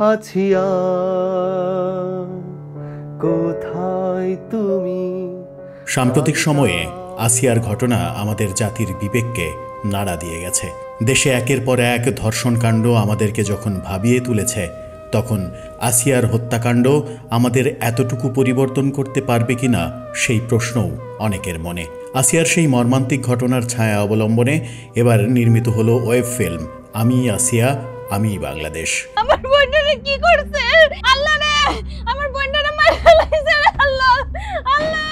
আছিয়া কোথায় তুমি। সাম্প্রতিক সময়ে আসিয়ার ঘটনা আমাদের জাতির বিবেককে নাড়া দিয়ে গেছে। দেশে একের পর এক ধর্ষণকাণ্ড আমাদেরকে যখন ভাবিয়ে তুলেছে, তখন আসিয়ার হত্যাকাণ্ড আমাদের এতটুকু পরিবর্তন করতে পারবে কিনা সেই প্রশ্নও অনেকের মনে। আসিয়ার সেই মর্মান্তিক ঘটনার ছায়া অবলম্বনে এবার নির্মিত হলো ওয়েব ফিল্ম আমি আসিয়া আমি বাংলাদেশ। আমার বোনটারে কি করছে আল্লাহ রে, আমার বোনটারে মাইরা ফেলাইছে রে আল্লাহ আল্লাহ।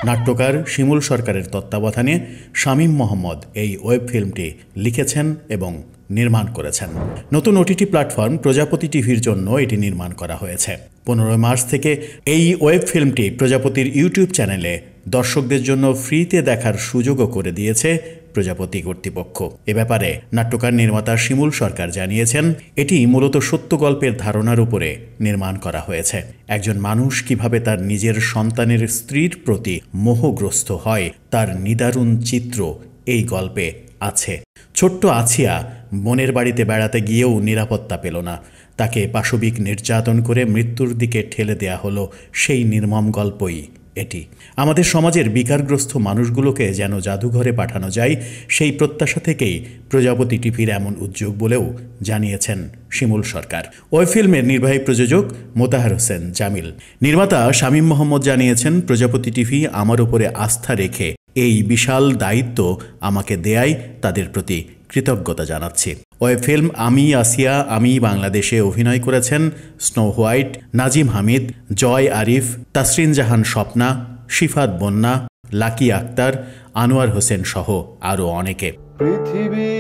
নাট্যকার শিমুল সরকারের তত্ত্বাবধানে শামীম মোহাম্মদ এই ওয়েব ফিল্মটি লিখেছেন এবং নির্মাণ করেছেন। নতুন ওটিটি প্ল্যাটফর্ম প্রজাপতি টিভির জন্য এটি নির্মাণ করা হয়েছে। 15 মার্চ থেকে এই ওয়েব ফিল্মটি প্রজাপতির ইউটিউব চ্যানেলে দর্শকদের জন্য ফ্রিতে দেখার সুযোগও করে দিয়েছে প্রজাপতি কর্তৃপক্ষ। এ ব্যাপারে নাট্যকার নির্মাতা শিমুল সরকার জানিয়েছেন, এটি মূলত সত্য গল্পের ধারণার উপরে নির্মাণ করা হয়েছে। একজন মানুষ কিভাবে তার নিজের সন্তানের স্ত্রীর প্রতি মোহগ্রস্ত হয় তার নিদারুণ চিত্র এই গল্পে আছে। ছোট্ট আছিয়া বোনের বাড়িতে বেড়াতে গিয়েও নিরাপত্তা পেল না। তাকে পাশবিক নির্যাতন করে মৃত্যুর দিকে ঠেলে দেয়া হলো সেই নির্মম গল্পই এটি। আমাদের সমাজের বিকারগ্রস্ত মানুষগুলোকে যেন জাদুঘরে পাঠানো যায়, সেই প্রত্যাশা থেকেই প্রজাপতি টিভির এমন উদ্যোগ বলেও জানিয়েছেন শিমুল সরকার। ওই ফিল্মের নির্বাহী প্রযোজক মোতাহার হোসেন জামিল। নির্মাতা শামীম মোহাম্মদ জানিয়েছেন, প্রজাপতি টিভি আমার উপরে আস্থা রেখে এই বিশাল দায়িত্ব আমাকে দেয়ায় তাদের প্রতি কৃতজ্ঞতা জানাচ্ছি। ওয়েব ফিল্ম আমি আসিয়া আমি বাংলাদেশে অভিনয় করেছেন স্নো হোয়াইট, নাজিম হামিদ, জয় আরিফ, তাসরিন জাহান স্বপ্না, শিফাত বন্যা, লাকি আক্তার, আনোয়ার হোসেন সহ আরও অনেকে। পৃথিবী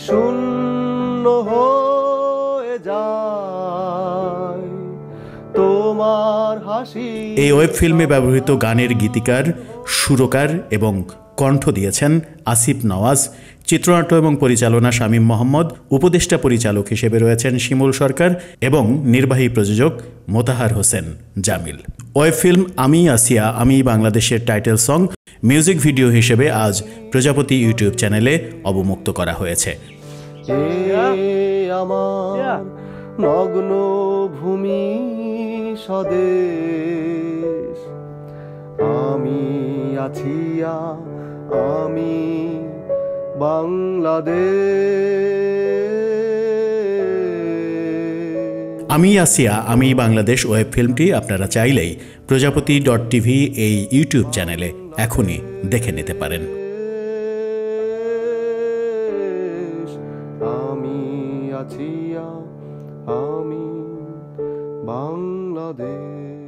শূন্য হয়ে যায় তোমার হাসি। এই ওয়েব ফিল্মে ব্যবহৃত গানের গীতিকার, সুরকার এবং কণ্ঠ দিয়েছেন আসিফ নওয়াজ। চিত্রনাট্য এবং পরিচালনা শামীম মোহাম্মদ। উপদেষ্টা পরিচালক হিসেবে রয়েছেন শিমুল সরকার এবং নির্বাহী প্রযোজক মোতাহার হোসেন জামিল। ওয়েব ফিল্ম আমি আসিয়া আমি বাংলাদেশের টাইটেল সং মিউজিক ভিডিও হিসেবে আজ প্রজাপতি ইউটিউব চ্যানেলে অবমুক্ত করা হয়েছে। আমার নগ্ন ভূমি স্বদেশ আমি আছিয়া আমি বাংলাদেশ। আমি আসিয়া আমি বাংলাদেশ ওয়েব ফিল্মটি আপনারা চাইলেই প্রজাপতি.tv এই ইউটিউব চ্যানেলে এখনই দেখে নিতে পারেন। আমি আছিয়া আমি বাংলাদেশ।